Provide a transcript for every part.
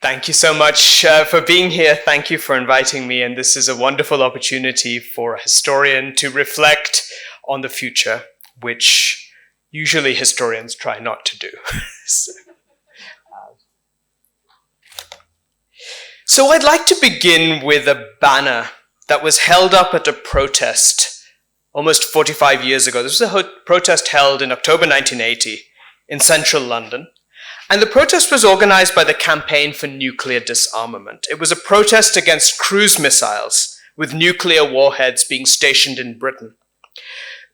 Thank you so much for being here. Thank you for inviting me. And this is a wonderful opportunity for a historian to reflect on the future, which usually historians try not to do. So I'd like to begin with a banner that was held up at a protest almost 45 years ago. This was a protest held in October 1980 in central London. And the protest was organized by the Campaign for Nuclear Disarmament. It was a protest against cruise missiles with nuclear warheads being stationed in Britain.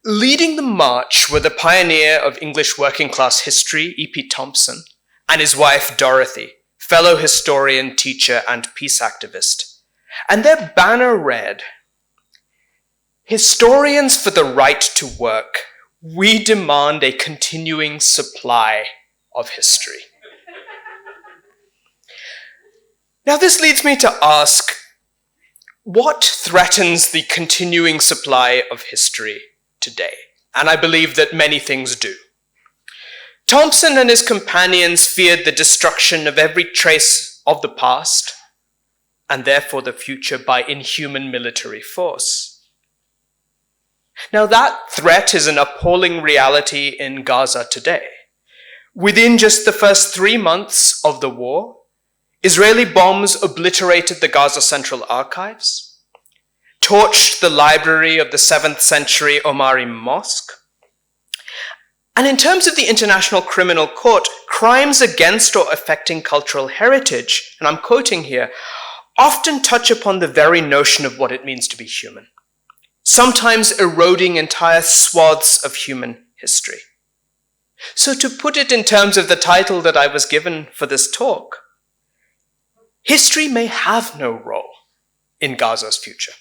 Leading the march were the pioneer of English working class history, E.P. Thompson, and his wife Dorothy, fellow historian, teacher, and peace activist. And their banner read, "Historians for the right to work, we demand a continuing supply of history." Now this leads me to ask, what threatens the continuing supply of history today? And I believe that many things do. Thompson and his companions feared the destruction of every trace of the past, and therefore the future, by inhuman military force. Now that threat is an appalling reality in Gaza today. Within just the first 3 months of the war, Israeli bombs obliterated the Gaza Central Archives, torched the library of the 7th century Omari Mosque. And in terms of the International Criminal Court, crimes against or affecting cultural heritage, and I'm quoting here, often touch upon the very notion of what it means to be human, sometimes eroding entire swaths of human history. So to put it in terms of the title that I was given for this talk, history may have no role in Gaza's future.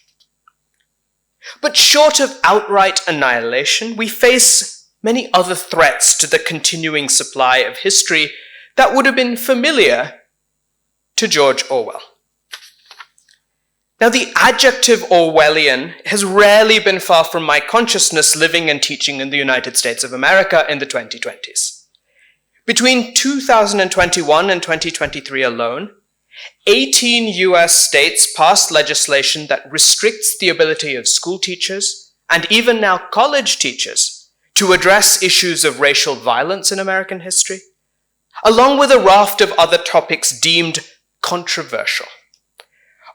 But short of outright annihilation, we face many other threats to the continuing supply of history that would have been familiar to George Orwell. Now, the adjective Orwellian has rarely been far from my consciousness living and teaching in the United States of America in the 2020s. Between 2021 and 2023 alone, 18 US states passed legislation that restricts the ability of school teachers, and even now college teachers, to address issues of racial violence in American history, along with a raft of other topics deemed controversial.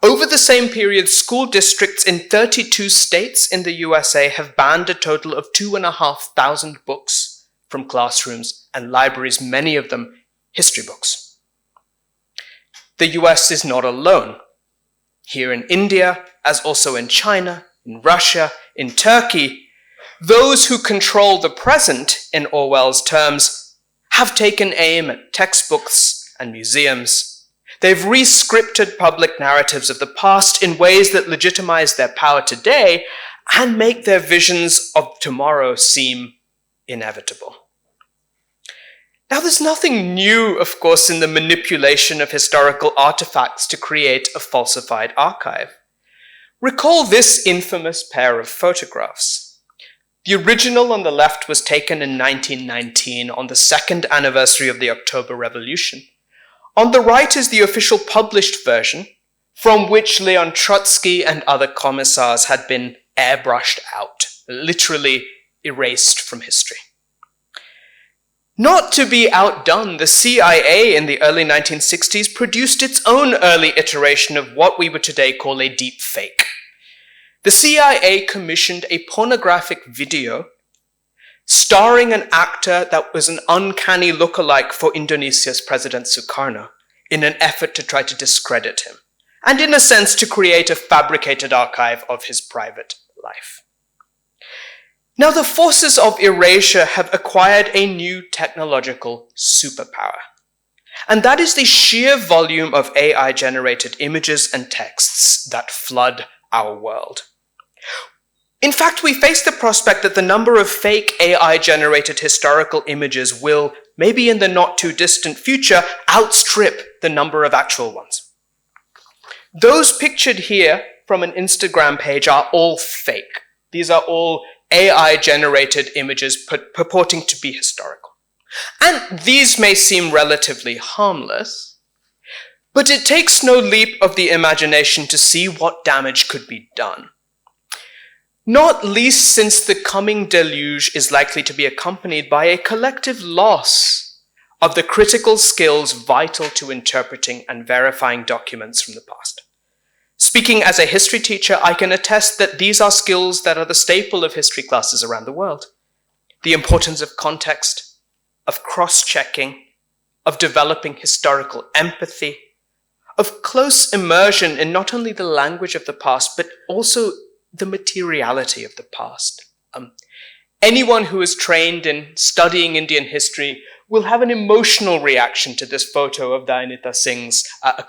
Over the same period, school districts in 32 states in the USA have banned a total of 2,500 books from classrooms and libraries, many of them history books. The US is not alone. Here in India, as also in China, in Russia, in Turkey, those who control the present, in Orwell's terms, have taken aim at textbooks and museums. They've re-scripted public narratives of the past in ways that legitimize their power today and make their visions of tomorrow seem inevitable. Now, there's nothing new, of course, in the manipulation of historical artifacts to create a falsified archive. Recall this infamous pair of photographs. The original on the left was taken in 1919 on the 2nd anniversary of the October Revolution. On the right is the official published version, from which Leon Trotsky and other commissars had been airbrushed out, literally erased from history. Not to be outdone, the CIA in the early 1960s produced its own early iteration of what we would today call a deep fake. The CIA commissioned a pornographic video starring an actor that was an uncanny lookalike for Indonesia's President Sukarno in an effort to try to discredit him, and in a sense to create a fabricated archive of his private life. Now, the forces of erasure have acquired a new technological superpower, and that is the sheer volume of AI-generated images and texts that flood our world. In fact, we face the prospect that the number of fake AI-generated historical images will, maybe in the not-too-distant future, outstrip the number of actual ones. Those pictured here from an Instagram page are all fake. These are all AI-generated images purporting to be historical. And these may seem relatively harmless, But it takes no leap of the imagination to see what damage could be done. Not least since the coming deluge is likely to be accompanied by a collective loss of the critical skills vital to interpreting and verifying documents from the past. Speaking as a history teacher, I can attest that these are skills that are the staple of history classes around the world. The importance of context, of cross-checking, of developing historical empathy, of close immersion in not only the language of the past, but also the materiality of the past. Anyone who is trained in studying Indian history will have an emotional reaction to this photo of Dayanita Singh's, a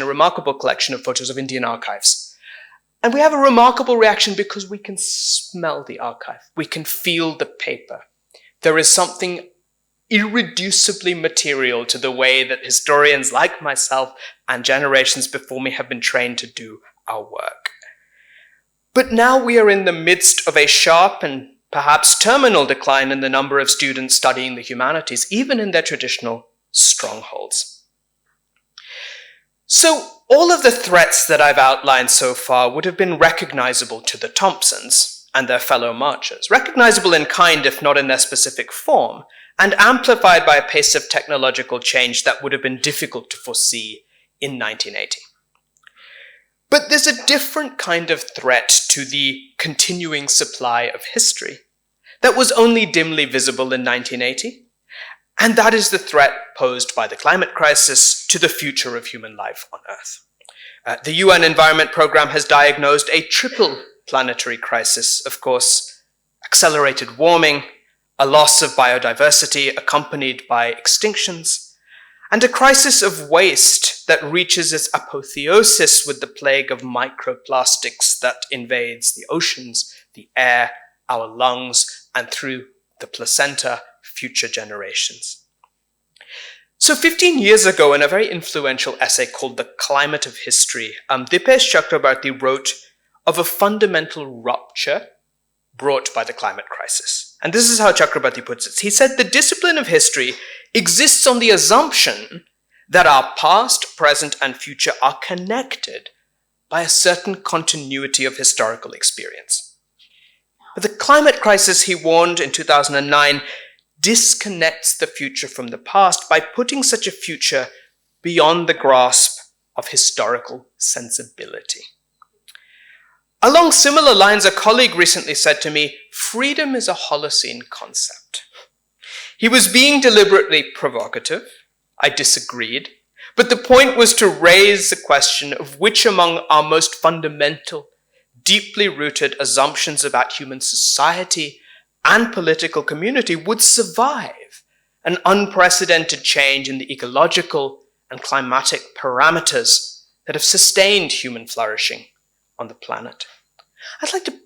remarkable collection of photos of Indian archives. And we have a remarkable reaction because we can smell the archive. We can feel the paper. There is something irreducibly material to the way that historians like myself and generations before me have been trained to do our work. But now we are in the midst of a sharp and perhaps terminal decline in the number of students studying the humanities, even in their traditional strongholds. So all of the threats that I've outlined so far would have been recognizable to the Thompsons and their fellow marchers, recognizable in kind if not in their specific form, and amplified by a pace of technological change that would have been difficult to foresee in 1980. But there's a different kind of threat to the continuing supply of history that was only dimly visible in 1980, and that is the threat posed by the climate crisis to the future of human life on Earth. The UN Environment Programme has diagnosed a triple planetary crisis, of course, accelerated warming, a loss of biodiversity accompanied by extinctions, and a crisis of waste that reaches its apotheosis with the plague of microplastics that invades the oceans, the air, our lungs, and through the placenta, future generations. So 15 years ago, in a very influential essay called The Climate of History, Dipesh Chakrabarty wrote of a fundamental rupture brought by the climate crisis. And this is how Chakrabarty puts it. He said, the discipline of history exists on the assumption that our past, present, and future are connected by a certain continuity of historical experience. But the climate crisis, he warned in 2009, disconnects the future from the past by putting such a future beyond the grasp of historical sensibility. Along similar lines, a colleague recently said to me, freedom is a Holocene concept. He was being deliberately provocative. I disagreed. But the point was to raise the question of which among our most fundamental, deeply rooted assumptions about human society and political community would survive an unprecedented change in the ecological and climatic parameters that have sustained human flourishing on the planet. I'd like to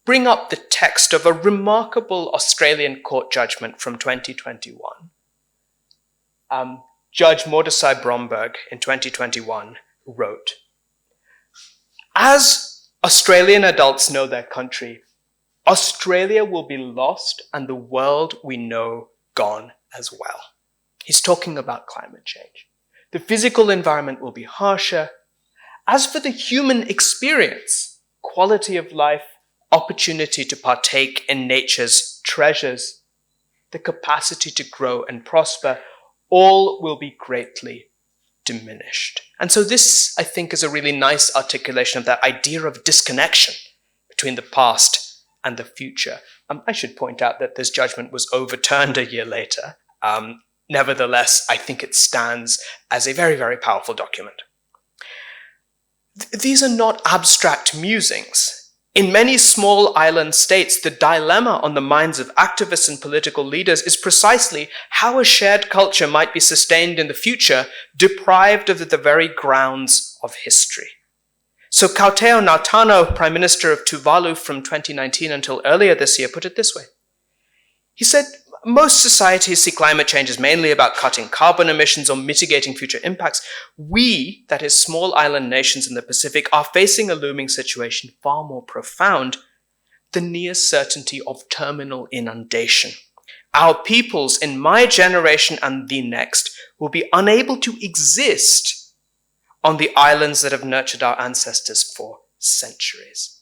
bring up the text of a remarkable Australian court judgment from 2021. Judge Mordecai Bromberg in 2021 wrote, as Australian adults know their country, Australia will be lost and the world we know gone as well. He's talking about climate change. The physical environment will be harsher. As for the human experience, quality of life, opportunity to partake in nature's treasures, the capacity to grow and prosper, all will be greatly diminished. And so this, I think, is a really nice articulation of that idea of disconnection between the past and the future. I should point out that this judgment was overturned a year later. Nevertheless, I think it stands as a very, very powerful document. These are not abstract musings. In many small island states, the dilemma on the minds of activists and political leaders is precisely how a shared culture might be sustained in the future, deprived of the very grounds of history. So Kauteo Nautano, Prime Minister of Tuvalu from 2019 until earlier this year, put it this way. He said, most societies see climate change as mainly about cutting carbon emissions or mitigating future impacts. We, that is small island nations in the Pacific, are facing a looming situation far more profound, the near certainty of terminal inundation. Our peoples in my generation and the next will be unable to exist on the islands that have nurtured our ancestors for centuries.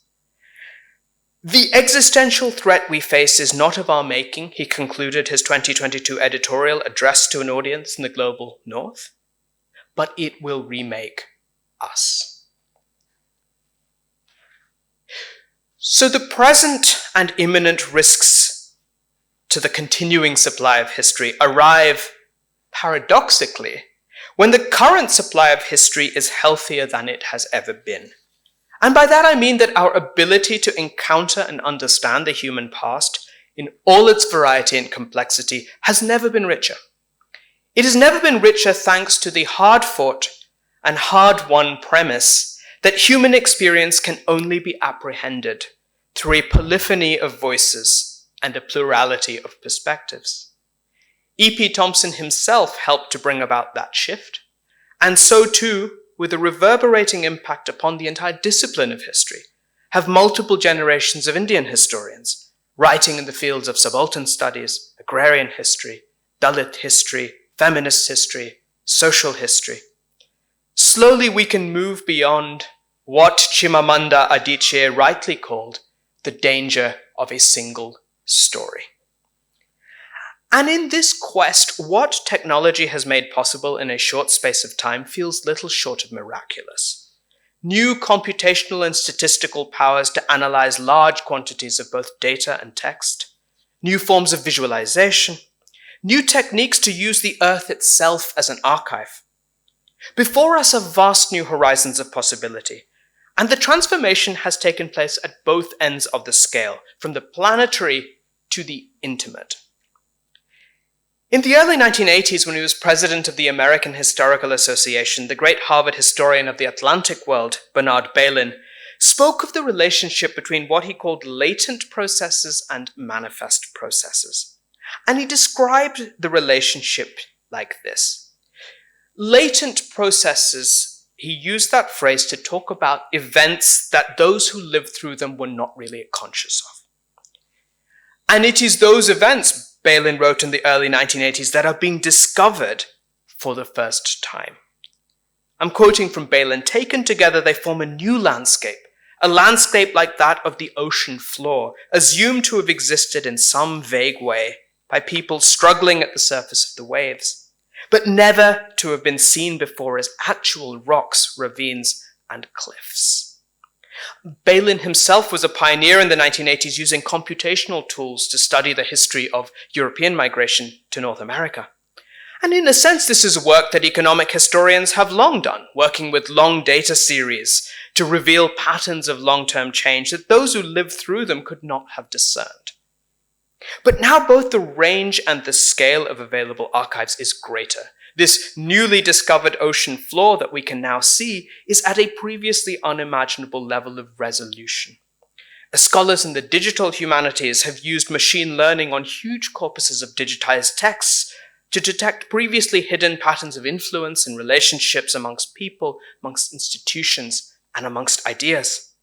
The existential threat we face is not of our making, he concluded his 2022 editorial addressed to an audience in the global north, but it will remake us. So the present and imminent risks to the continuing supply of history arrive, paradoxically, when the current supply of history is healthier than it has ever been. And by that I mean that our ability to encounter and understand the human past in all its variety and complexity has never been richer. It has never been richer thanks to the hard-fought and hard-won premise that human experience can only be apprehended through a polyphony of voices and a plurality of perspectives. E.P. Thompson himself helped to bring about that shift, and so too, with a reverberating impact upon the entire discipline of history, have multiple generations of Indian historians writing in the fields of subaltern studies, agrarian history, Dalit history, feminist history, social history. Slowly we can move beyond what Chimamanda Adichie rightly called the danger of a single story. And in this quest, what technology has made possible in a short space of time feels little short of miraculous. New computational and statistical powers to analyze large quantities of both data and text, new forms of visualization, new techniques to use the earth itself as an archive. Before us are vast new horizons of possibility, and the transformation has taken place at both ends of the scale, from the planetary to the intimate. In the early 1980s, when he was president of the American Historical Association, the great Harvard historian of the Atlantic world, Bernard Bailyn, spoke of the relationship between what he called latent processes and manifest processes. And he described the relationship like this. Latent processes, he used that phrase to talk about events that those who lived through them were not really conscious of. And it is those events, Bailyn wrote in the early 1980s, that are being discovered for the first time. I'm quoting from Bailyn, taken together they form a new landscape, a landscape like that of the ocean floor, assumed to have existed in some vague way by people struggling at the surface of the waves, but never to have been seen before as actual rocks, ravines, and cliffs. Bailyn himself was a pioneer in the 1980s using computational tools to study the history of European migration to North America. And in a sense, this is work that economic historians have long done, working with long data series to reveal patterns of long-term change that those who lived through them could not have discerned. But now both the range and the scale of available archives is greater. This newly discovered ocean floor that we can now see is at a previously unimaginable level of resolution. Scholars in the digital humanities have used machine learning on huge corpuses of digitized texts to detect previously hidden patterns of influence and relationships amongst people, amongst institutions, and amongst ideas.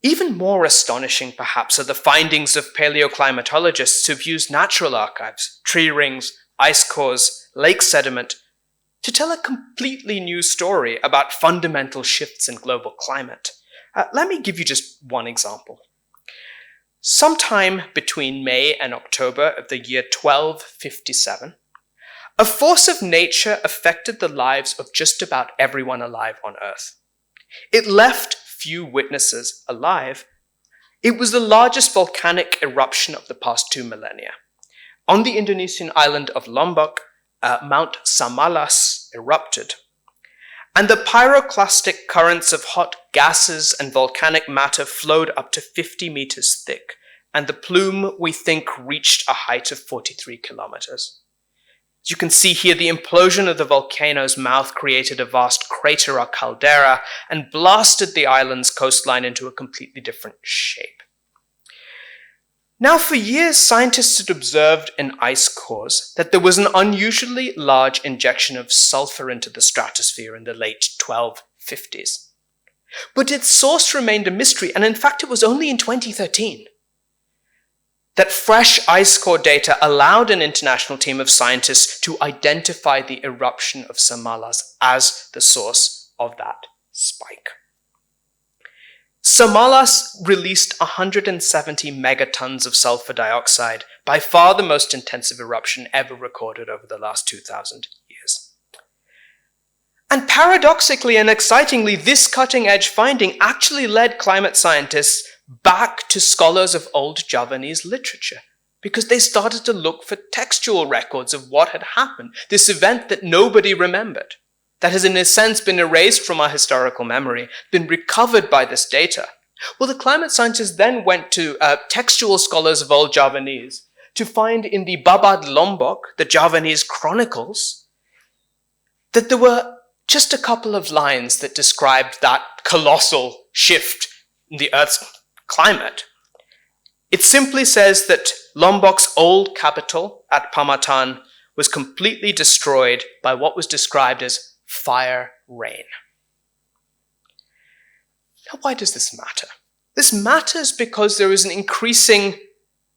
Even more astonishing, perhaps, are the findings of paleoclimatologists who've used natural archives, tree rings, ice cores, lake sediment, to tell a completely new story about fundamental shifts in global climate. Let me give you just one example. Sometime between May and October of the year 1257, a force of nature affected the lives of just about everyone alive on Earth. It left few witnesses alive. It was the largest volcanic eruption of the past 2 millennia. On the Indonesian island of Lombok, Mount Samalas erupted, and the pyroclastic currents of hot gases and volcanic matter flowed up to 50 meters thick, and the plume, we think, reached a height of 43 kilometers. As you can see here, the implosion of the volcano's mouth created a vast crater or caldera and blasted the island's coastline into a completely different shape. Now, for years, scientists had observed in ice cores that there was an unusually large injection of sulfur into the stratosphere in the late 1250s. But its source remained a mystery, and in fact, it was only in 2013 that fresh ice core data allowed an international team of scientists to identify the eruption of Samalas as the source of that spike. Samalas released 170 megatons of sulfur dioxide, by far the most intensive eruption ever recorded over the last 2,000 years. And paradoxically and excitingly, this cutting-edge finding actually led climate scientists back to scholars of old Javanese literature, because they started to look for textual records of what had happened, this event that nobody remembered, that has in a sense been erased from our historical memory, been recovered by this data. Well, the climate scientists then went to textual scholars of old Javanese to find in the Babad Lombok, the Javanese chronicles, that there were just a couple of lines that described that colossal shift in the Earth's climate. It simply says that Lombok's old capital at Pamatan was completely destroyed by what was described as fire rain. Now, why does this matter? This matters because there is an increasing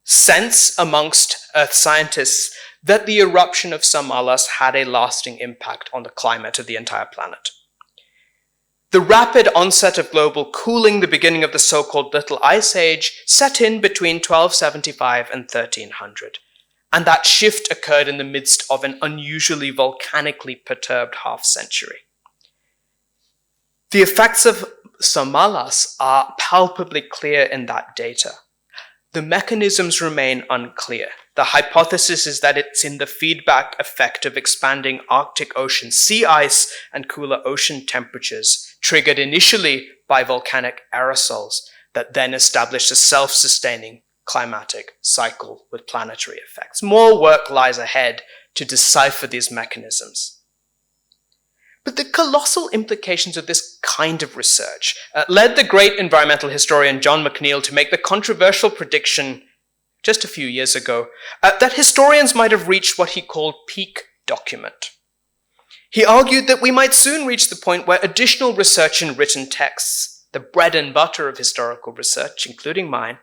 sense amongst Earth scientists that the eruption of Samalas had a lasting impact on the climate of the entire planet. The rapid onset of global cooling, the beginning of the so-called Little Ice Age, set in between 1275 and 1300. And that shift occurred in the midst of an unusually volcanically perturbed half-century. The effects of Samalas are palpably clear in that data. The mechanisms remain unclear. The hypothesis is that it's in the feedback effect of expanding Arctic Ocean sea ice and cooler ocean temperatures, triggered initially by volcanic aerosols, that then established a self-sustaining climatic cycle with planetary effects. More work lies ahead to decipher these mechanisms. But the colossal implications of this kind of research led the great environmental historian John McNeill to make the controversial prediction just a few years ago that historians might have reached what he called peak document. He argued that we might soon reach the point where additional research in written texts, the bread and butter of historical research, including mine,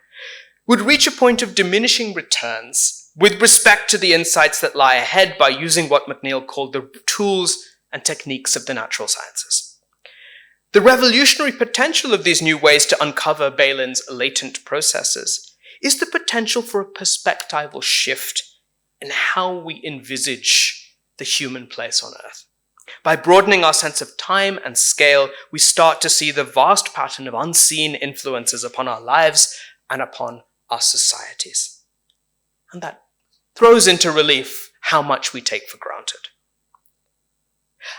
would reach a point of diminishing returns with respect to the insights that lie ahead by using what McNeill called the tools and techniques of the natural sciences. The revolutionary potential of these new ways to uncover Balin's latent processes is the potential for a perspectival shift in how we envisage the human place on Earth. By broadening our sense of time and scale, we start to see the vast pattern of unseen influences upon our lives and upon our societies. And that throws into relief how much we take for granted.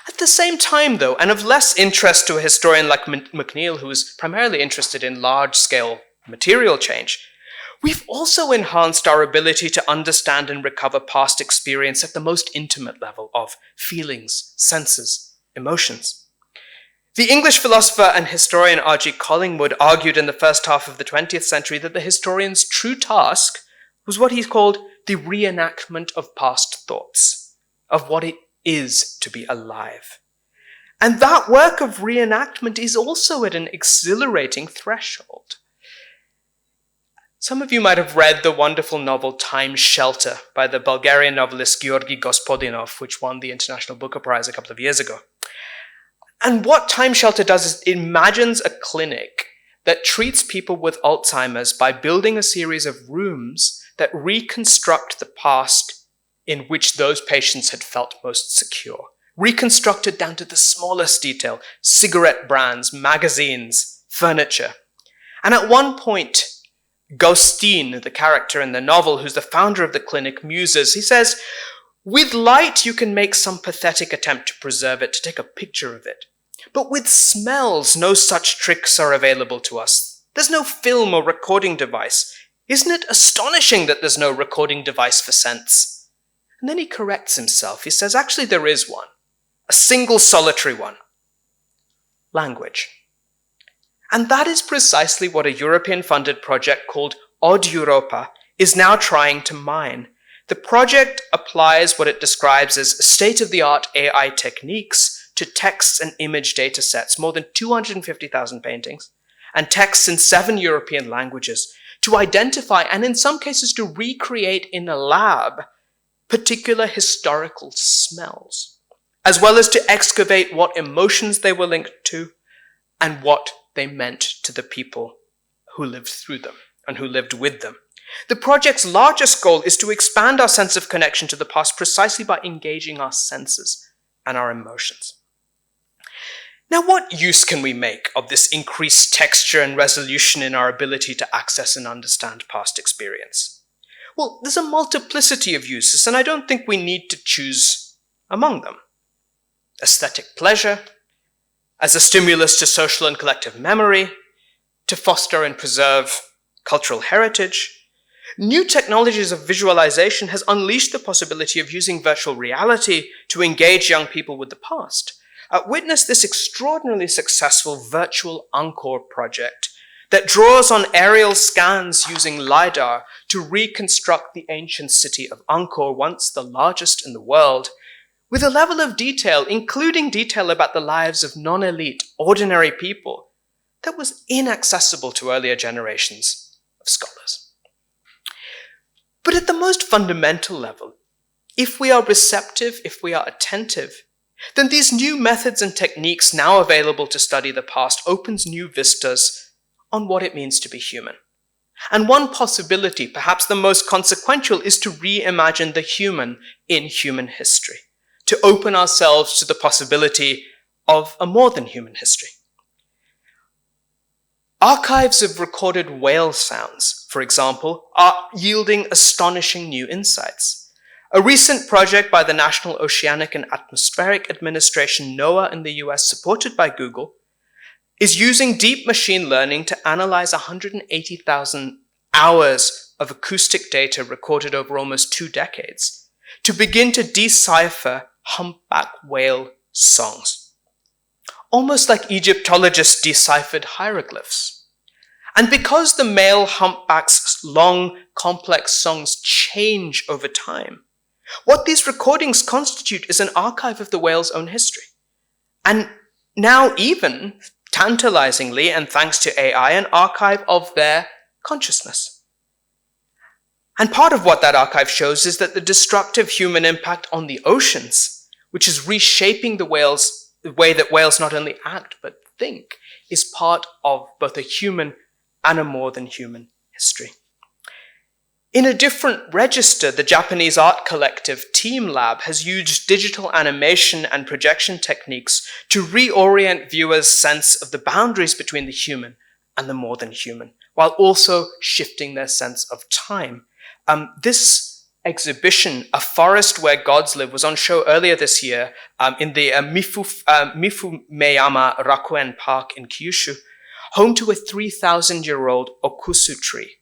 At the same time, though, and of less interest to a historian like McNeill, who is primarily interested in large-scale material change, we've also enhanced our ability to understand and recover past experience at the most intimate level of feelings, senses, emotions. The English philosopher and historian R.G. Collingwood argued in the first half of the 20th century that the historian's true task was what he called the reenactment of past thoughts, of what it is to be alive. And that work of reenactment is also at an exhilarating threshold. Some of you might have read the wonderful novel Time Shelter by the Bulgarian novelist Georgi Gospodinov, which won the International Booker Prize a couple of years ago. And what Time Shelter does is it imagines a clinic that treats people with Alzheimer's by building a series of rooms that reconstruct the past in which those patients had felt most secure. Reconstructed down to the smallest detail: cigarette brands, magazines, furniture. And at one point, Gaustin, the character in the novel, who's the founder of the clinic, muses. He says, "With light, you can make some pathetic attempt to preserve it, to take a picture of it. But with smells, no such tricks are available to us. There's no film or recording device. Isn't it astonishing that there's no recording device for scents?" And then he corrects himself. He says, actually, there is one. A single solitary one. Language. And that is precisely what a European-funded project called Od Europa is now trying to mine. The project applies what it describes as state-of-the-art AI techniques to text and image data sets, more than 250,000 paintings, and texts in 7 European languages to identify and in some cases to recreate in a lab particular historical smells, as well as to excavate what emotions they were linked to and what they meant to the people who lived through them and who lived with them. The project's largest goal is to expand our sense of connection to the past precisely by engaging our senses and our emotions. Now, what use can we make of this increased texture and resolution in our ability to access and understand past experience? Well, there's a multiplicity of uses, and I don't think we need to choose among them. Aesthetic pleasure, as a stimulus to social and collective memory, to foster and preserve cultural heritage. New technologies of visualization has unleashed the possibility of using virtual reality to engage young people with the past. Witness this extraordinarily successful virtual Encore project that draws on aerial scans using LiDAR to reconstruct the ancient city of Angkor, once the largest in the world, with a level of detail, including detail about the lives of non-elite, ordinary people, that was inaccessible to earlier generations of scholars. But at the most fundamental level, if we are receptive, if we are attentive, then these new methods and techniques now available to study the past opens new vistas on what it means to be human. And one possibility, perhaps the most consequential, is to reimagine the human in human history, to open ourselves to the possibility of a more than human history. Archives of recorded whale sounds, for example, are yielding astonishing new insights. A recent project by the National Oceanic and Atmospheric Administration, NOAA, in the US, supported by Google, is using deep machine learning to analyze 180,000 hours of acoustic data recorded over almost 2 decades to begin to decipher humpback whale songs, almost like Egyptologists deciphered hieroglyphs. And because the male humpback's long, complex songs change over time, what these recordings constitute is an archive of the whale's own history. And now even, tantalizingly, and thanks to AI, an archive of their consciousness. And part of what that archive shows is that the destructive human impact on the oceans, which is reshaping the way that whales not only act but think, is part of both a human and a more than human history. In a different register, the Japanese art collective Team Lab has used digital animation and projection techniques to reorient viewers' sense of the boundaries between the human and the more than human, while also shifting their sense of time. This exhibition, A Forest Where Gods Live, was on show earlier this year in the Mifumeyama Rakuen Park in Kyushu, home to a 3,000-year-old okusu tree,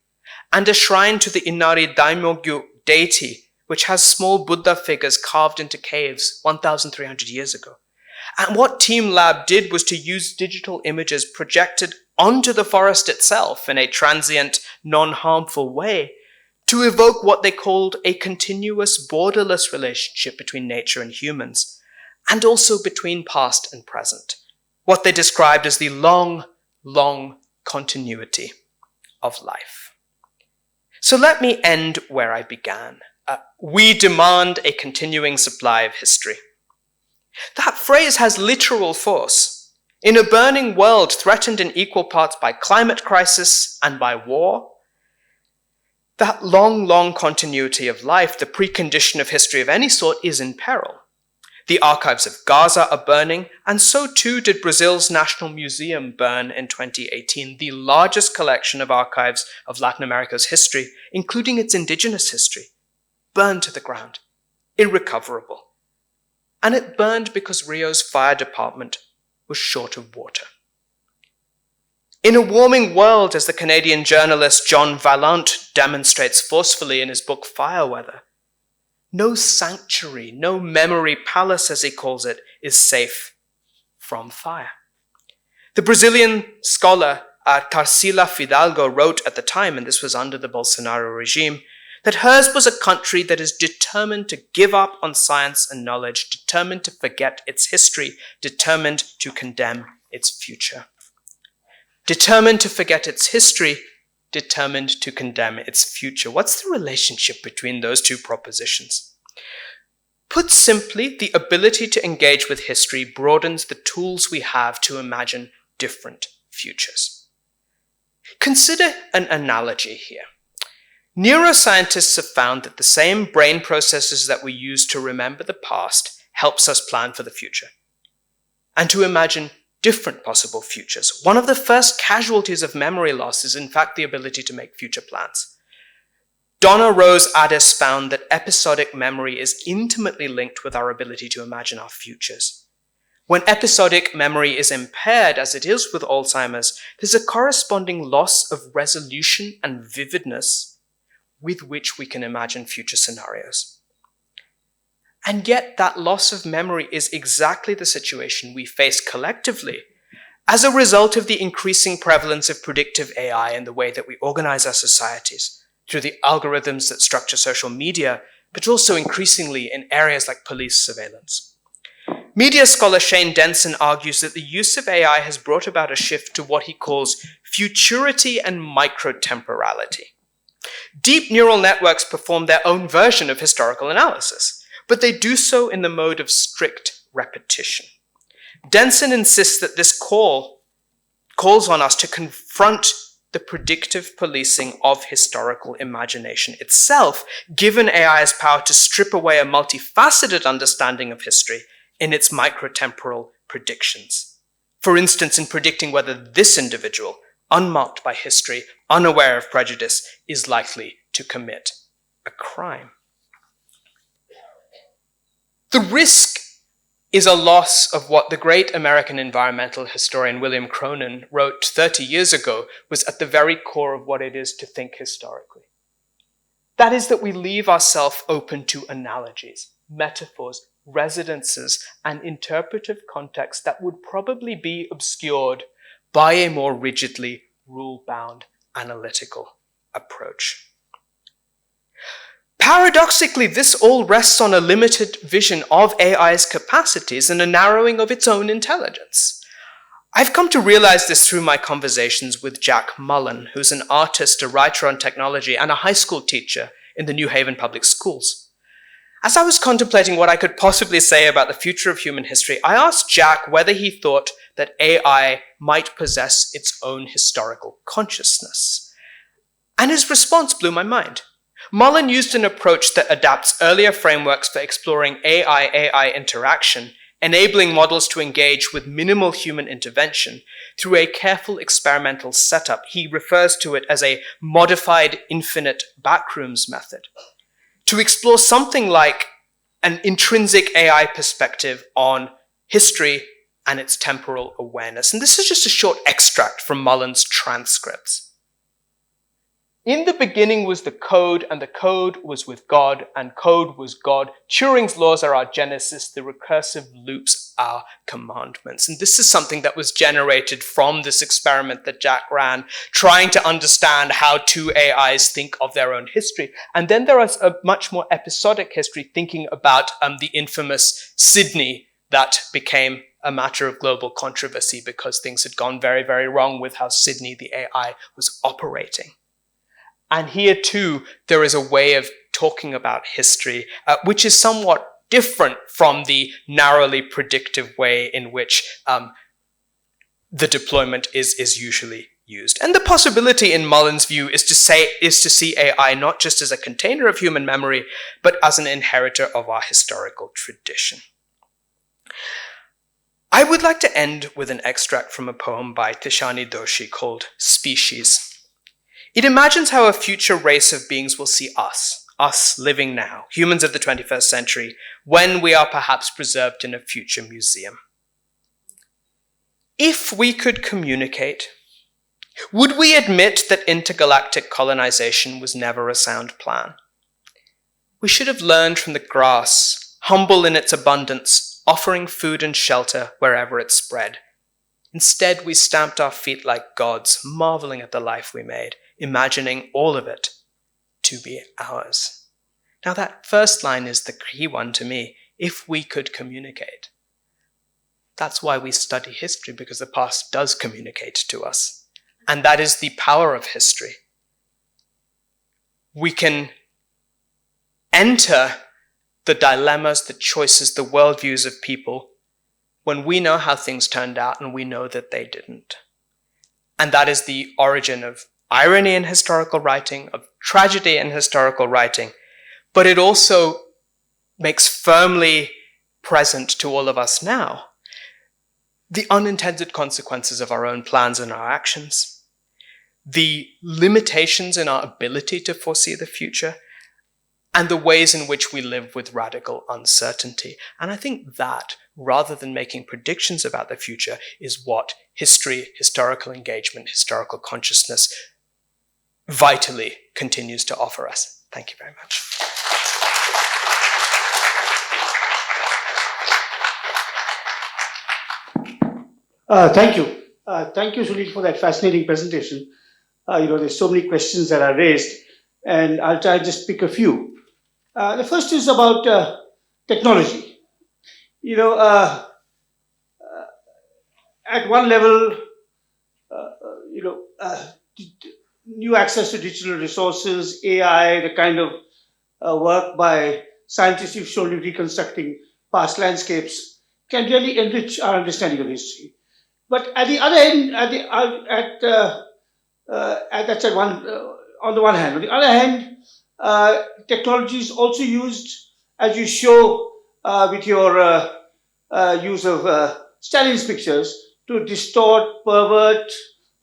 and a shrine to the Inari Daimyogyu deity, which has small Buddha figures carved into caves 1,300 years ago. And what Team Lab did was to use digital images projected onto the forest itself in a transient, non-harmful way to evoke what they called a continuous, borderless relationship between nature and humans, and also between past and present, what they described as the long continuity of life. So let me end where I began. We demand a continuing supply of history. That phrase has literal force. In a burning world threatened in equal parts by climate crisis and by war, that long continuity of life, the precondition of history of any sort, is in peril. The archives of Gaza are burning, and so too did Brazil's National Museum burn in 2018, the largest collection of archives of Latin America's history, including its indigenous history, burned to the ground, irrecoverable. And it burned because Rio's fire department was short of water. In a warming world, as the Canadian journalist John Vallant demonstrates forcefully in his book Fire Weather, no sanctuary, no memory palace, as he calls it, is safe from fire. The Brazilian scholar Tarsila Fidalgo wrote at the time, and this was under the Bolsonaro regime, that hers was a country that is determined to give up on science and knowledge, determined to forget its history, determined to condemn its future. Determined to forget its history, determined to condemn its future. What's the relationship between those two propositions? Put simply, the ability to engage with history broadens the tools we have to imagine different futures. Consider an analogy here. Neuroscientists have found that the same brain processes that we use to remember the past helps us plan for the future and to imagine different possible futures. One of the first casualties of memory loss is in fact the ability to make future plans. Donna Rose Addis found that episodic memory is intimately linked with our ability to imagine our futures. When episodic memory is impaired, as it is with Alzheimer's, there's a corresponding loss of resolution and vividness with which we can imagine future scenarios. And yet that loss of memory is exactly the situation we face collectively as a result of the increasing prevalence of predictive AI in the way that we organize our societies, through the algorithms that structure social media, but also increasingly in areas like police surveillance. Media scholar Shane Denson argues that the use of AI has brought about a shift to what he calls futurity and microtemporality. Deep neural networks perform their own version of historical analysis, but they do so in the mode of strict repetition. Denson insists that this calls on us to confront the predictive policing of historical imagination itself, given AI's power to strip away a multifaceted understanding of history in its microtemporal predictions. For instance, in predicting whether this individual, unmarked by history, unaware of prejudice, is likely to commit a crime. The risk is a loss of what the great American environmental historian William Cronin wrote 30 years ago was at the very core of what it is to think historically. That is that we leave ourselves open to analogies, metaphors, resonances, and interpretive contexts that would probably be obscured by a more rigidly rule-bound analytical approach. Paradoxically, this all rests on a limited vision of AI's capacities and a narrowing of its own intelligence. I've come to realize this through my conversations with Jack Mullen, who's an artist, a writer on technology, and a high school teacher in the New Haven Public Schools. As I was contemplating what I could possibly say about the future of human history, I asked Jack whether he thought that AI might possess its own historical consciousness. And his response blew my mind. Mullen used an approach that adapts earlier frameworks for exploring AI-AI interaction, enabling models to engage with minimal human intervention through a careful experimental setup. He refers to it as a modified infinite backrooms method, to explore something like an intrinsic AI perspective on history and its temporal awareness. And this is just a short extract from Mullen's transcripts. In the beginning was the code, and the code was with God, and code was God. Turing's laws are our genesis, the recursive loops are commandments. And this is something that was generated from this experiment that Jack ran, trying to understand how two AIs think of their own history. And then there is a much more episodic history thinking about the infamous Sydney that became a matter of global controversy because things had gone very, very wrong with how Sydney, the AI, was operating. And here too, there is a way of talking about history, which is somewhat different from the narrowly predictive way in which the deployment is usually used. And the possibility in Mullen's view is to see AI not just as a container of human memory, but as an inheritor of our historical tradition. I would like to end with an extract from a poem by Tishani Doshi called Species. It imagines how a future race of beings will see us living now, humans of the 21st century, when we are perhaps preserved in a future museum. If we could communicate, would we admit that intergalactic colonization was never a sound plan? We should have learned from the grass, humble in its abundance, offering food and shelter wherever it spread. Instead, we stamped our feet like gods, marveling at the life we made, imagining all of it to be ours. Now that first line is the key one to me. If we could communicate. That's why we study history, because the past does communicate to us. And that is the power of history. We can enter the dilemmas, the choices, the worldviews of people when we know how things turned out and we know that they didn't. And that is the origin of irony in historical writing, of tragedy in historical writing. But it also makes firmly present to all of us now the unintended consequences of our own plans and our actions, the limitations in our ability to foresee the future, and the ways in which we live with radical uncertainty. And I think that, rather than making predictions about the future, is what history, historical engagement, historical consciousness vitally continues to offer us. Thank you very much. Thank you. Thank you, Sunil, for that fascinating presentation. There's so many questions that are raised, and I'll try to just pick a few. The first is about technology. At one level, new access to digital resources, AI, the kind of work by scientists who've shown you reconstructing past landscapes can really enrich our understanding of history. But at the other end, on the one hand. On the other hand, technology is also used, as you show with your use of Stalin's pictures, to distort, pervert,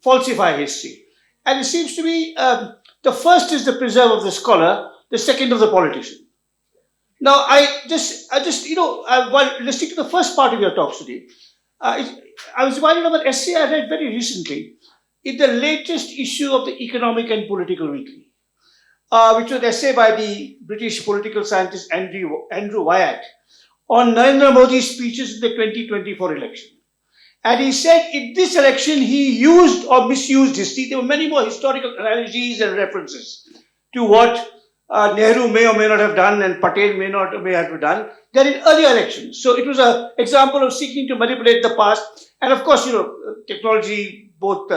falsify history. And it seems to me the first is the preserve of the scholar, the second of the politician. Now, while listening to the first part of your talk today, I was reminded of an essay I read very recently in the latest issue of the Economic and Political Weekly, which was an essay by the British political scientist Andrew Wyatt on Narendra Modi's speeches in the 2024 election. And he said in this election, he used or misused history. There were many more historical analogies and references to what Nehru may or may not have done and Patel may have done than in earlier elections. So it was an example of seeking to manipulate the past. And of course, technology, both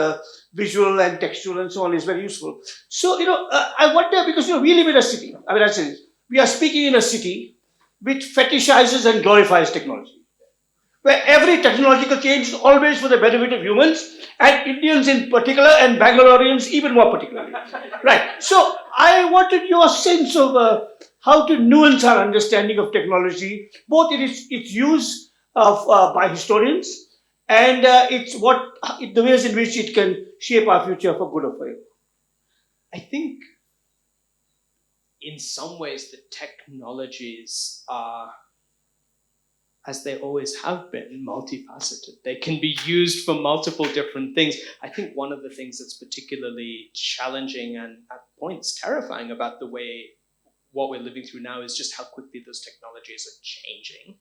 visual and textual and so on, is very useful. So, I wonder, because, we live in a city. We are speaking in a city which fetishizes and glorifies technology, where every technological change is always for the benefit of humans, and Indians in particular, and Bangaloreans even more particularly. Right. So I wanted your sense of how to nuance our understanding of technology, both in its use by historians and the ways in which it can shape our future for good or for ill. I think in some ways the technologies are, as they always have been, multifaceted. They can be used for multiple different things. I think one of the things that's particularly challenging and at points terrifying about what we're living through now is just how quickly those technologies are changing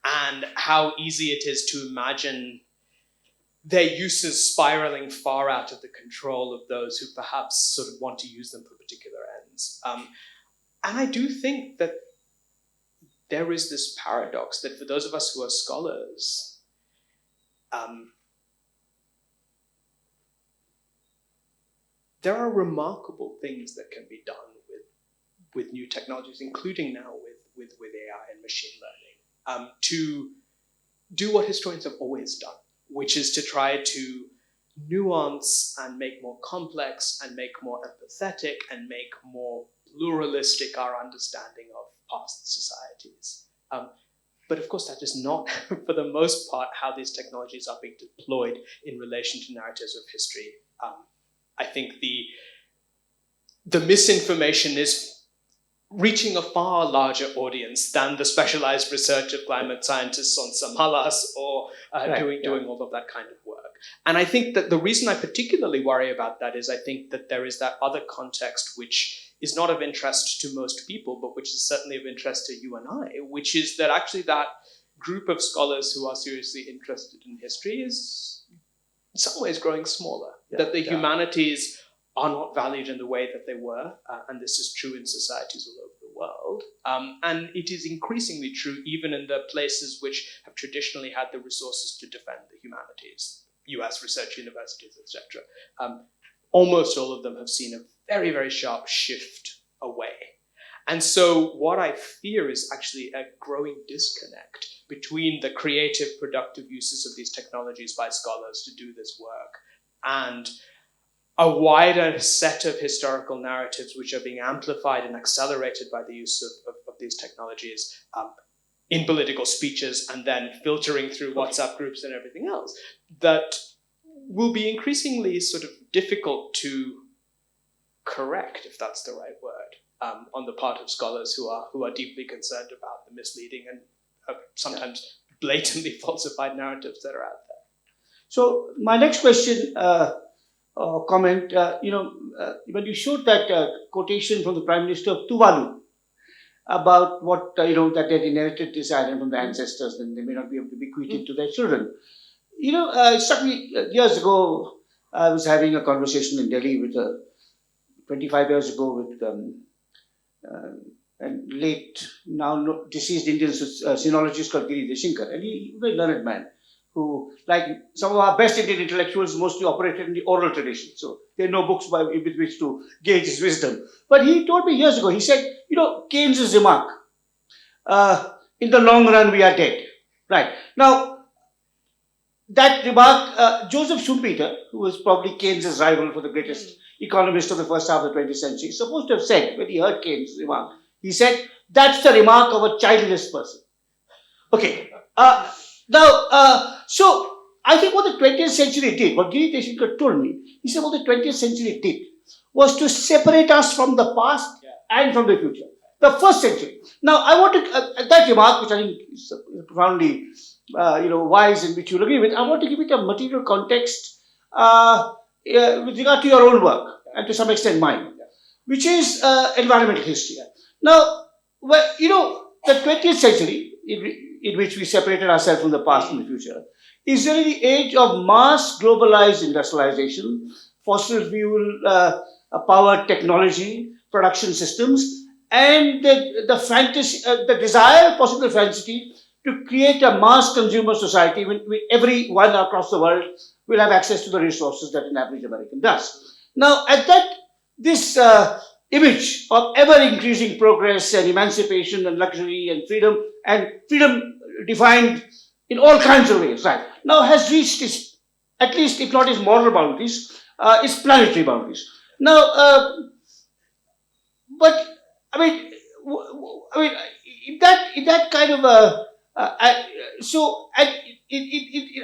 and how easy it is to imagine their uses spiraling far out of the control of those who perhaps sort of want to use them for particular ends. And I do think that there is this paradox that for those of us who are scholars, there are remarkable things that can be done with new technologies, including now with AI and machine learning, to do what historians have always done, which is to try to nuance and make more complex and make more empathetic and make more pluralistic our understanding of past societies. But of course, that is not, for the most part, how these technologies are being deployed in relation to narratives of history. I think the misinformation is reaching a far larger audience than the specialized research of climate scientists on Samalas or doing all of that kind of work. And I think that the reason I particularly worry about that is I think that there is that other context which is not of interest to most people, but which is certainly of interest to you and I, which is that actually that group of scholars who are seriously interested in history is in some ways growing smaller, that the humanities are not valued in the way that they were, and this is true in societies all over the world. And it is increasingly true even in the places which have traditionally had the resources to defend the humanities. US research universities, etc., almost all of them have seen a very, very sharp shift away. And so what I fear is actually a growing disconnect between the creative, productive uses of these technologies by scholars to do this work and a wider set of historical narratives which are being amplified and accelerated by the use of these technologies in political speeches and then filtering through WhatsApp groups and everything else, that will be increasingly sort of difficult to correct, if that's the right word, on the part of scholars who are deeply concerned about the misleading and sometimes blatantly falsified narratives that are out there. So my next question, comment, when you showed that quotation from the Prime Minister of Tuvalu about what, that they had inherited this island from the ancestors and they may not be able to bequeath it to their children. It struck me years ago, I was having a conversation in Delhi with 25 years ago with a late, now deceased Indian sinologist called Giri Deshinkar, and he was a very learned man who, like some of our best Indian intellectuals, mostly operated in the oral tradition. So there are no books with which to gauge his wisdom. But he told me years ago, he said, Keynes' remark, in the long run, we are dead. Right. Now, that remark, Joseph Schumpeter, who was probably Keynes' rival for the greatest economist of the first half of the 20th century, is supposed to have said, when he heard Keynes' remark, he said, that's the remark of a childless person. Okay. So I think what the 20th century did, what Giri Deshinkar told me, he said what the 20th century did was to separate us from the past and from the future. The first century. Now, I want to, that remark, which I think is profoundly, wise and which you'll agree with, I want to give it a material context with regard to your own work and to some extent mine, which is environmental history. Now, the 20th century, in which we separated ourselves from the past and the future, is really the age of mass globalized industrialization, fossil fuel powered technology, production systems, and the fantasy, the desire, possible fantasy, to create a mass consumer society when everyone across the world will have access to the resources that an average American does. Now, at this image of ever-increasing progress and emancipation and luxury and freedom defined in all kinds of ways, right, now has reached its, at least if not its moral boundaries, its planetary boundaries. Now, but I mean, in that kind of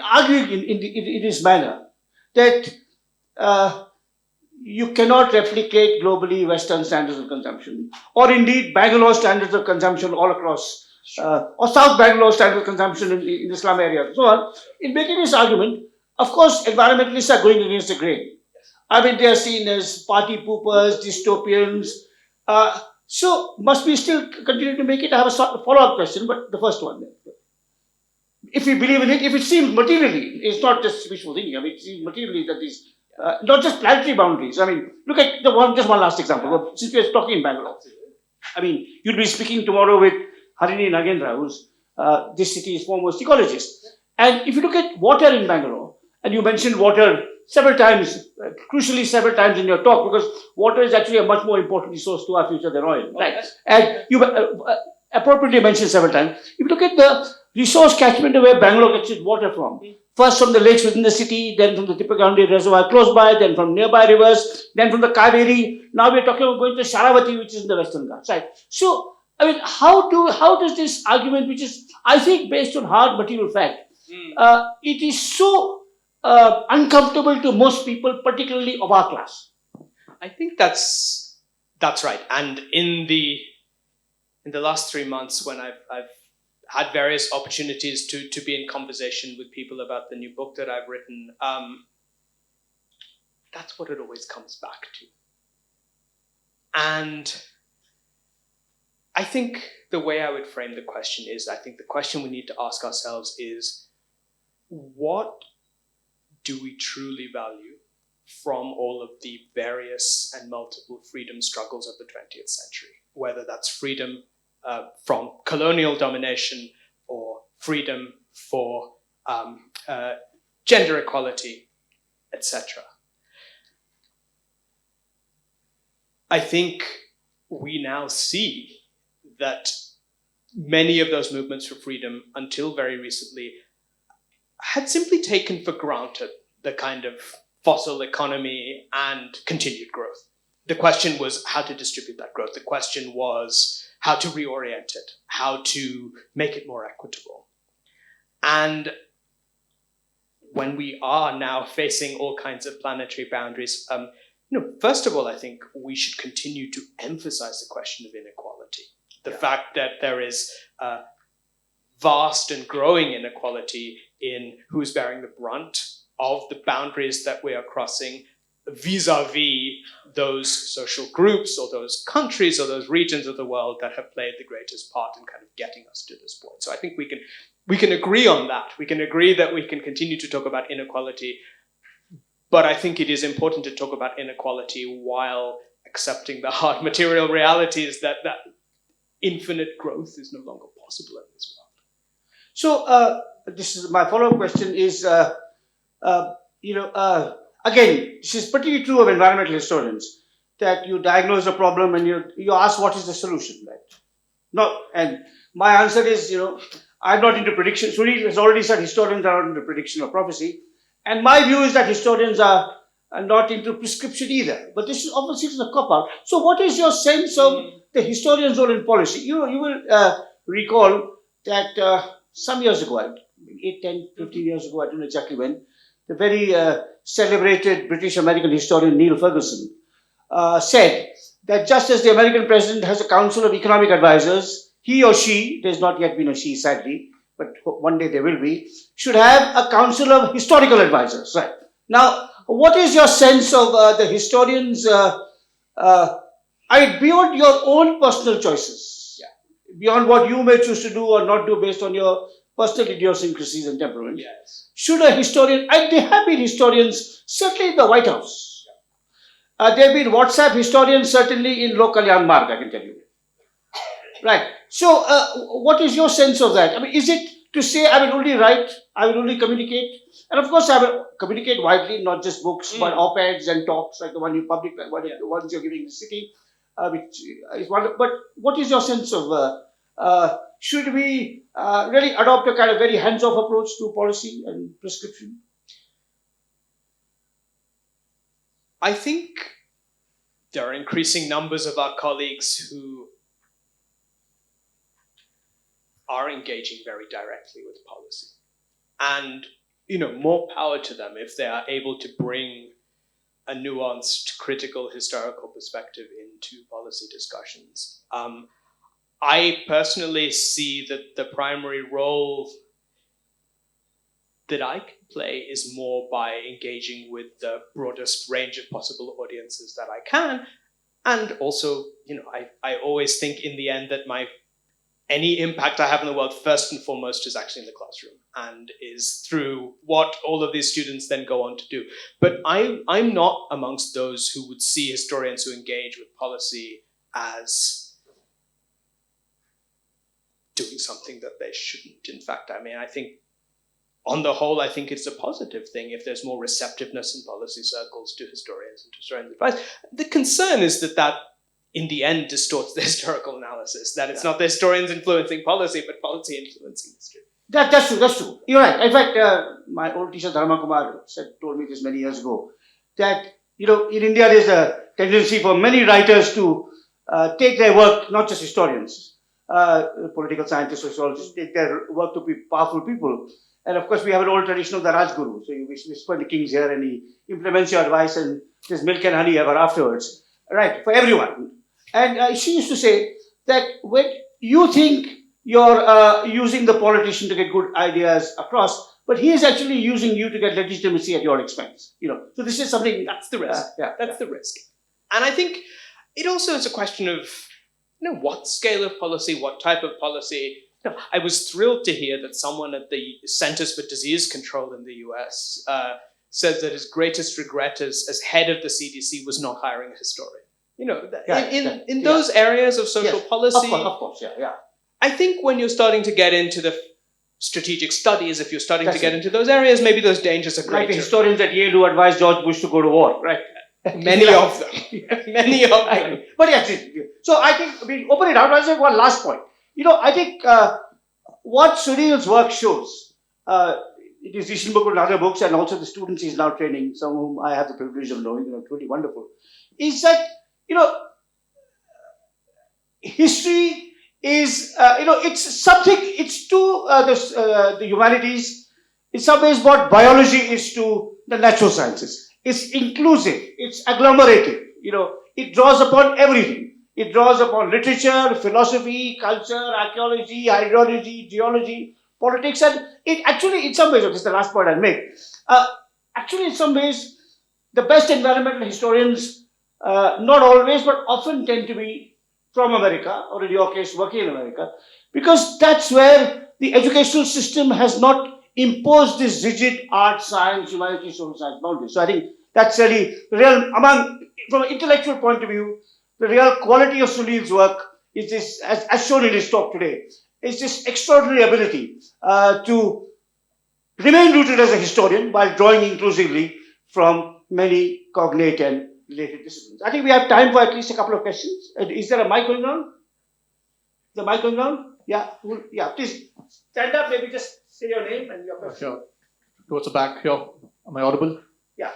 arguing in this manner that you cannot replicate globally Western standards of consumption, or indeed Bangalore standards of consumption all across, or South Bangalore standards of consumption in the slum areas, and so on. In making this argument, of course, environmentalists are going against the grain. I mean, they are seen as party poopers, dystopians. So, must we still continue to make it? I have a follow-up question, but the first one. If we believe in it, if it seems materially, it's not just wishful thinking. I mean, it seems materially that these, not just planetary boundaries. I mean, look at just one last example. Since we are talking in Bangalore, I mean, you'll be speaking tomorrow with Harini Nagendra, who's this city's foremost ecologist. And if you look at water in Bangalore, and you mentioned water several times, crucially several times in your talk, because water is actually a much more important resource to our future than oil, right? And you appropriately mentioned several times. If you look at the resource catchment of where Bangalore gets its water from, first from the lakes within the city, then from the Tipagandi reservoir close by, then from nearby rivers, then from the Kaveri. Now we're talking about going to Sharavati, which is in the Western Ghats, right? So, I mean, how does this argument, which is, I think, based on hard material fact, it is so uncomfortable to most people, particularly of our class? I think that's right. And in the last 3 months, when I've had various opportunities to be in conversation with people about the new book that I've written, that's what it always comes back to. And I think the way I would frame the question is, I think the question we need to ask ourselves is, what do we truly value from all of the various and multiple freedom struggles of the 20th century? Whether that's freedom from colonial domination or freedom for gender equality, etc. I think we now see that many of those movements for freedom, until very recently, had simply taken for granted the kind of fossil economy and continued growth. The question was how to distribute that growth. The question was how to reorient it, how to make it more equitable. And when we are now facing all kinds of planetary boundaries, first of all, I think we should continue to emphasize the question of inequality. The fact that there is vast and growing inequality in who's bearing the brunt of the boundaries that we are crossing vis-a-vis those social groups or those countries or those regions of the world that have played the greatest part in kind of getting us to this point. So I think we can agree on that. We can agree that we can continue to talk about inequality, but I think it is important to talk about inequality while accepting the hard material realities that infinite growth is no longer possible in this world. So this is my follow-up question is, again, this is particularly true of environmental historians, that you diagnose a problem and you ask what is the solution, right? And my answer is, I'm not into prediction. Sunil has already said historians are not into prediction or prophecy. And my view is that historians are not into prescription either. But this is obviously a cop-out. So what is your sense of the historian's role in policy? You will recall that some years ago, 8, 10, 15 years ago, I don't know exactly when, the very celebrated British-American historian Neil Ferguson said that just as the American president has a council of economic advisors, he or she, there's not yet been a she sadly, but one day there will be, should have a council of historical advisors. Right. Now, what is your sense of the historians, beyond your own personal choices, beyond what you may choose to do or not do based on your personal idiosyncrasies and temperament? Yes. Should a historian, and there have been historians, certainly in the White House. There have been WhatsApp historians, certainly in Lok Kalyan Marg, I can tell you. Right. So, what is your sense of that? I mean, is it to say I will only write, I will only communicate? And of course, I will communicate widely, not just books, but op-eds and talks like the one you public, the ones you're giving in the city, which is one. But what is your sense of, should we really adopt a kind of very hands-off approach to policy and prescription? I think there are increasing numbers of our colleagues who are engaging very directly with policy. And, more power to them if they are able to bring a nuanced, critical, historical perspective into policy discussions. I personally see that the primary role that I can play is more by engaging with the broadest range of possible audiences that I can. And also, I always think in the end that any impact I have in the world, first and foremost, is actually in the classroom and is through what all of these students then go on to do. But I'm not amongst those who would see historians who engage with policy as doing something that they shouldn't. In fact, I think on the whole, I think it's a positive thing if there's more receptiveness in policy circles to historians and to historians' advice. The concern is that in the end distorts the historical analysis, that it's not the historians influencing policy, but policy influencing history. That's true. You're right. In fact, my old teacher Dharma Kumar told me this many years ago, that, in India there's a tendency for many writers to take their work, not just historians, political scientists, sociologists, take their work to be powerful people. And of course, we have an old tradition of the Rajguru. So you whisper the king's ear and he implements your advice and there's milk and honey ever afterwards. Right, for everyone. And she used to say that when you think you're using the politician to get good ideas across, but he is actually using you to get legitimacy at your expense. So this is something. That's the risk. That's the risk. And I think it also is a question of, what scale of policy, what type of policy. I was thrilled to hear that someone at the Centers for Disease Control in the US said that his greatest regret as head of the CDC was not hiring a historian. In those areas of social policy. Of course, yeah. I think when you're starting to get into the strategic studies, if you're starting to get into those areas, maybe those dangers are greater. Like the historians at Yale who advised George Bush to go to war, right? Many of them. Many of them. But yes, so I think we'll open it out. I'll say one last point. I think what Sunil's work shows, it is his book and other books, and also the students he's now training, some of whom I have the privilege of knowing, truly wonderful, is that, history is, it's something, it's to the humanities, in some ways what biology is to the natural sciences. It's inclusive, it's agglomerative, it draws upon everything. It draws upon literature, philosophy, culture, archaeology, hydrology, geology, politics, and it actually, in some ways, this is the last point I'll make, actually in some ways, the best environmental historians, not always, but often tend to be from America, or in your case, working in America, because that's where the educational system has not imposed this rigid art, science, humanity, social science boundaries. So I think that's really real, from an intellectual point of view, the real quality of Sunil's work is this, as shown in his talk today, is this extraordinary ability to remain rooted as a historian while drawing inclusively from many cognate and related disciplines. I think we have time for at least a couple of questions. Is there a mic going on? The mic going on? Yeah, please stand up, maybe just say your name and your question. Sure. Towards the back here. Am I audible? Yeah.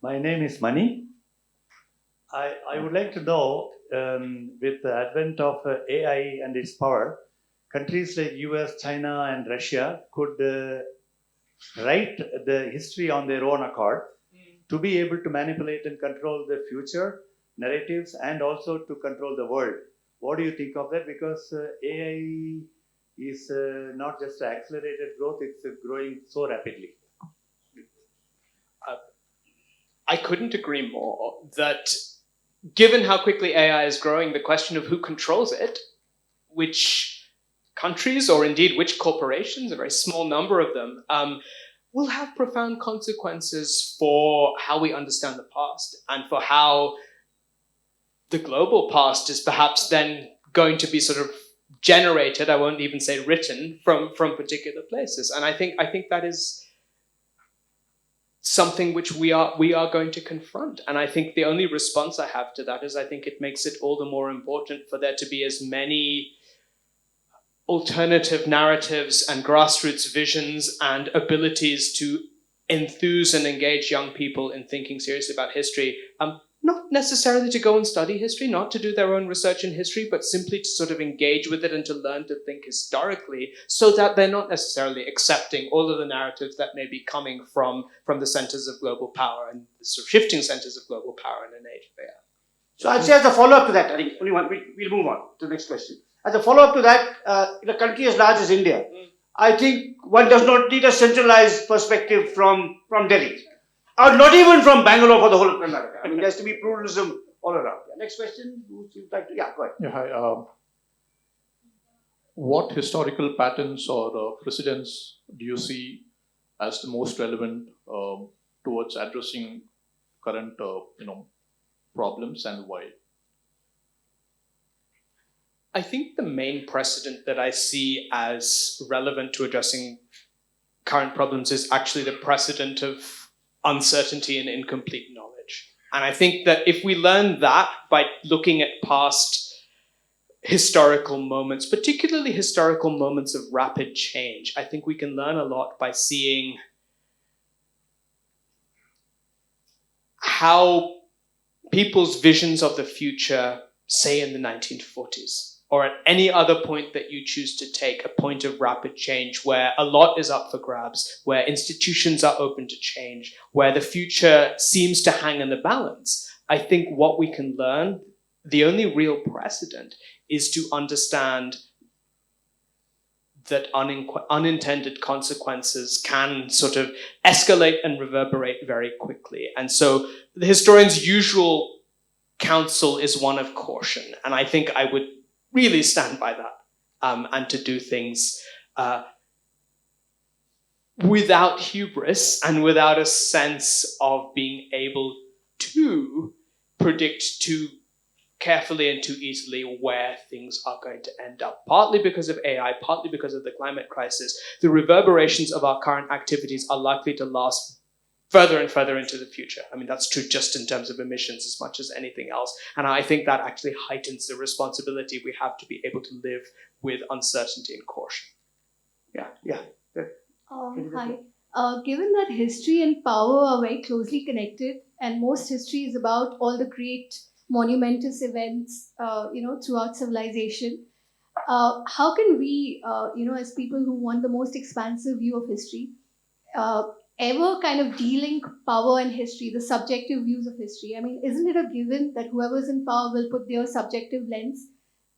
My name is Mani. I would like to know, with the advent of AI and its power, countries like US, China, and Russia could write the history on their own accord to be able to manipulate and control the future narratives and also to control the world. What do you think of that? Because AI is not just accelerated growth, it's growing so rapidly. I couldn't agree more that given how quickly AI is growing, the question of who controls it, which countries or indeed which corporations, a very small number of them, will have profound consequences for how we understand the past and for how the global past is perhaps then going to be sort of generated, I won't even say written, from particular places. And I think that is something which we are going to confront. And I think the only response I have to that is I think it makes it all the more important for there to be as many alternative narratives and grassroots visions and abilities to enthuse and engage young people in thinking seriously about history. Not necessarily to go and study history, not to do their own research in history, but simply to sort of engage with it and to learn to think historically so that they're not necessarily accepting all of the narratives that may be coming from the centers of global power and the sort of shifting centers of global power in an age of AI. So I'd say as a follow-up to that, I think only one, we'll move on to the next question. As a follow-up to that, in a country as large as India, I think one does not need a centralized perspective from Delhi. Or not even from Bangalore for the whole of Karnataka. I mean, there has to be pluralism all around. Yeah. Next question. Would you like to? Yeah, go ahead. Yeah, hi. What historical patterns or precedents do you see as the most relevant towards addressing current, problems, and why? I think the main precedent that I see as relevant to addressing current problems is actually the precedent of uncertainty and incomplete knowledge. And I think that if we learn that by looking at past historical moments, particularly historical moments of rapid change, I think we can learn a lot by seeing how people's visions of the future, say in the 1940s, or at any other point that you choose to take, a point of rapid change where a lot is up for grabs, where institutions are open to change, where the future seems to hang in the balance. I think what we can learn, the only real precedent, is to understand that unintended consequences can sort of escalate and reverberate very quickly. And so the historian's usual counsel is one of caution. And I think I would really stand by that, and to do things without hubris and without a sense of being able to predict to carefully and too easily where things are going to end up, partly because of AI, partly because of the climate crisis. The reverberations of our current activities are likely to last further and further into the future. I mean, that's true just in terms of emissions as much as anything else. And I think that actually heightens the responsibility we have to be able to live with uncertainty and caution. Yeah. Hi. Given that history and power are very closely connected, and most history is about all the great monumentous events, throughout civilization, how can we, as people who want the most expansive view of history, ever kind of de-link power and history, the subjective views of history? I mean, isn't it a given that whoever's in power will put their subjective lens,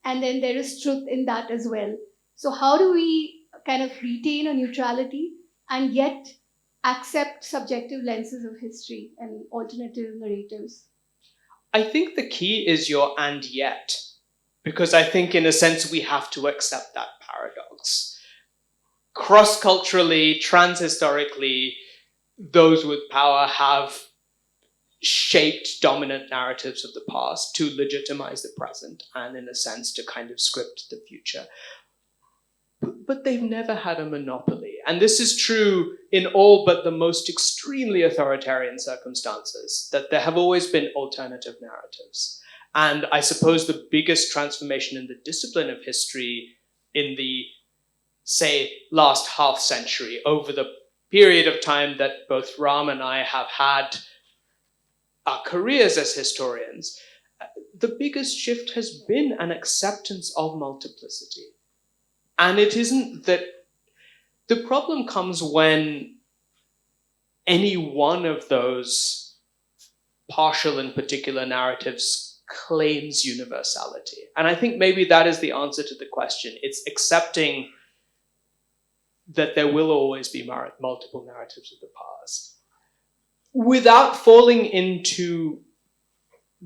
and then there is truth in that as well? So how do we kind of retain a neutrality and yet accept subjective lenses of history and alternative narratives? I think the key is your "and yet," because I think in a sense we have to accept that paradox. Cross-culturally, trans-historically, those with power have shaped dominant narratives of the past to legitimize the present and, in a sense, to kind of script the future. But they've never had a monopoly. And this is true in all but the most extremely authoritarian circumstances, that there have always been alternative narratives. And I suppose the biggest transformation in the discipline of history in the, say, last half century, over the period of time that both Ram and I have had our careers as historians, the biggest shift has been an acceptance of multiplicity. And it isn't that the problem comes when any one of those partial and particular narratives claims universality. And I think maybe that is the answer to the question. It's accepting that there will always be multiple narratives of the past without falling into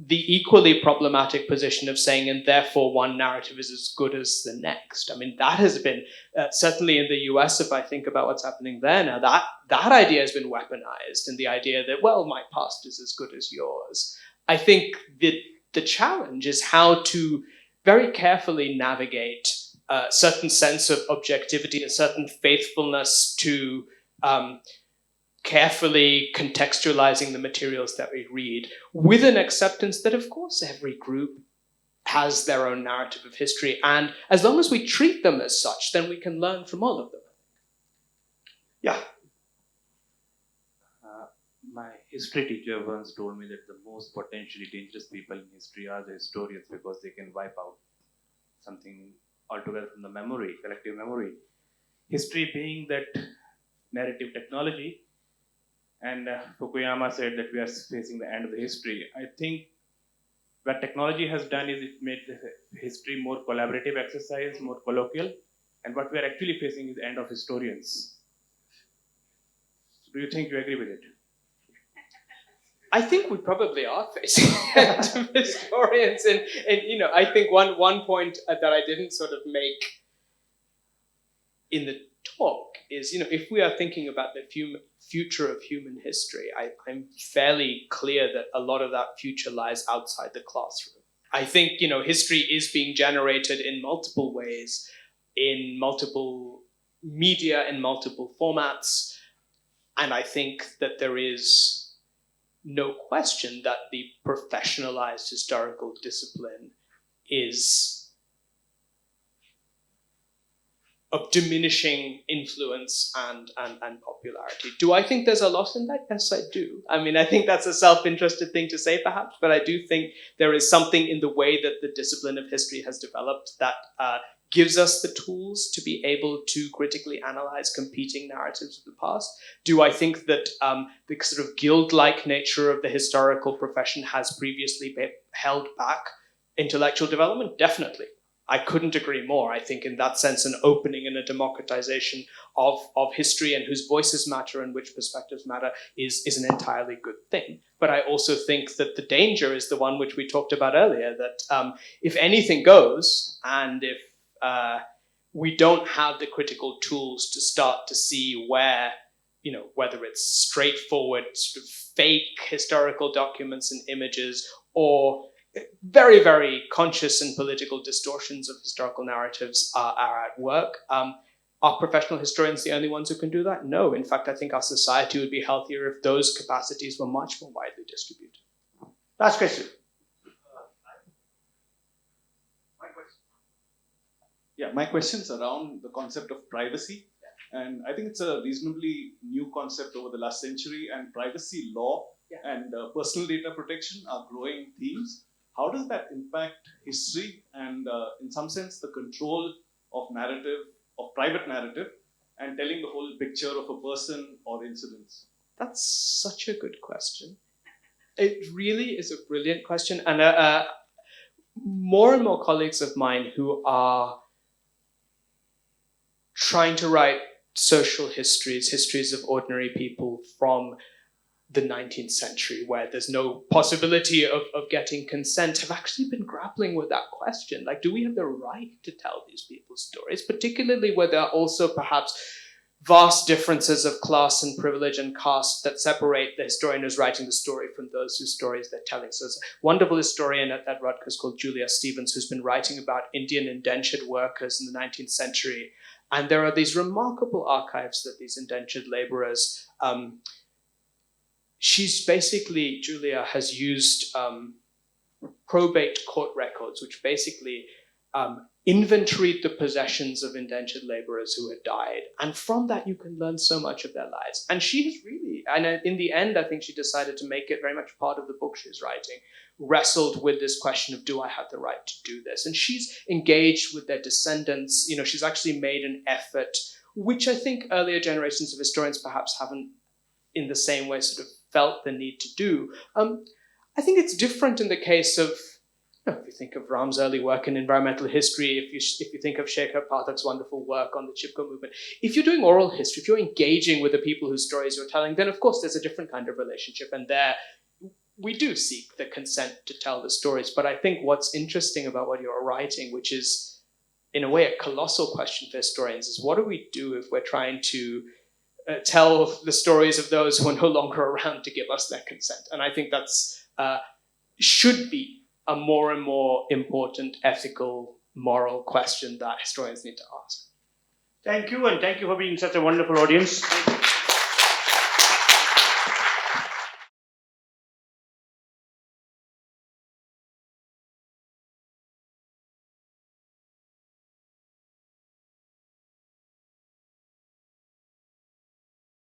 the equally problematic position of saying, and therefore one narrative is as good as the next. I mean, that has been, certainly in the US, if I think about what's happening there now, that idea has been weaponized, and the idea that, well, my past is as good as yours. I think that the challenge is how to very carefully navigate a certain sense of objectivity, a certain faithfulness to carefully contextualizing the materials that we read, with an acceptance that, of course, every group has their own narrative of history. And as long as we treat them as such, then we can learn from all of them. Yeah. My history teacher once told me that the most potentially dangerous people in history are the historians, because they can wipe out something altogether from the memory, collective memory. History being that narrative technology, and Fukuyama said that we are facing the end of the history. I think what technology has done is it made the history more collaborative exercise, more colloquial, and what we are actually facing is the end of historians. So do you think you agree with it? I think we probably are facing the end of historians. And I think one point that I didn't sort of make in the talk is, if we are thinking about the future of human history, I'm fairly clear that a lot of that future lies outside the classroom. I think, history is being generated in multiple ways, in multiple media, in multiple formats. And I think that there is no question that the professionalized historical discipline is of diminishing influence and popularity. Do I think there's a loss in that? Yes, I do. I mean, I think that's a self-interested thing to say, perhaps, but I do think there is something in the way that the discipline of history has developed that gives us the tools to be able to critically analyze competing narratives of the past. Do I think that the sort of guild-like nature of the historical profession has previously held back intellectual development? Definitely. I couldn't agree more. I think in that sense, an opening and a democratization of history and whose voices matter and which perspectives matter is an entirely good thing. But I also think that the danger is the one which we talked about earlier, that if anything goes, and if we don't have the critical tools to start to see where, whether it's straightforward sort of fake historical documents and images, or very, very conscious and political distortions of historical narratives are at work. Are professional historians the only ones who can do that? No. In fact, I think our society would be healthier if those capacities were much more widely distributed. Last question. Yeah, my question's around the concept of privacy. And I think it's a reasonably new concept over the last century, and privacy law and personal data protection are growing themes. How does that impact history and, in some sense, the control of narrative, of private narrative, and telling the whole picture of a person or incidents? That's such a good question. It really is a brilliant question. And more and more colleagues of mine who are trying to write social histories of ordinary people from the 19th century, where there's no possibility of getting consent, have actually been grappling with that question. Like, do we have the right to tell these people's stories, particularly where there are also perhaps vast differences of class and privilege and caste that separate the historian who's writing the story from those whose stories they're telling. So there's a wonderful historian at Rutgers called Julia Stevens, who's been writing about Indian indentured workers in the 19th century. And there are these remarkable archives that these indentured laborers, Julia has used probate court records, which basically inventoried the possessions of indentured laborers who had died. And from that, you can learn so much of their lives. And she has really, and in the end, I think she decided to make it very much part of the book she's writing, wrestled with this question of, do I have the right to do this? And she's engaged with their descendants. You know, she's actually made an effort, which I think earlier generations of historians perhaps haven't in the same way sort of felt the need to do. I think it's different in the case of, if you think of Ram's early work in environmental history, if you think of Shekhar Pathak's wonderful work on the Chipko movement, if you're doing oral history, if you're engaging with the people whose stories you're telling, then of course there's a different kind of relationship. And there we do seek the consent to tell the stories. But I think what's interesting about what you're writing, which is in a way a colossal question for historians, is what do we do if we're trying to tell the stories of those who are no longer around to give us their consent? And I think that's should be a more and more important ethical, moral question that historians need to ask. Thank you, and thank you for being such a wonderful audience.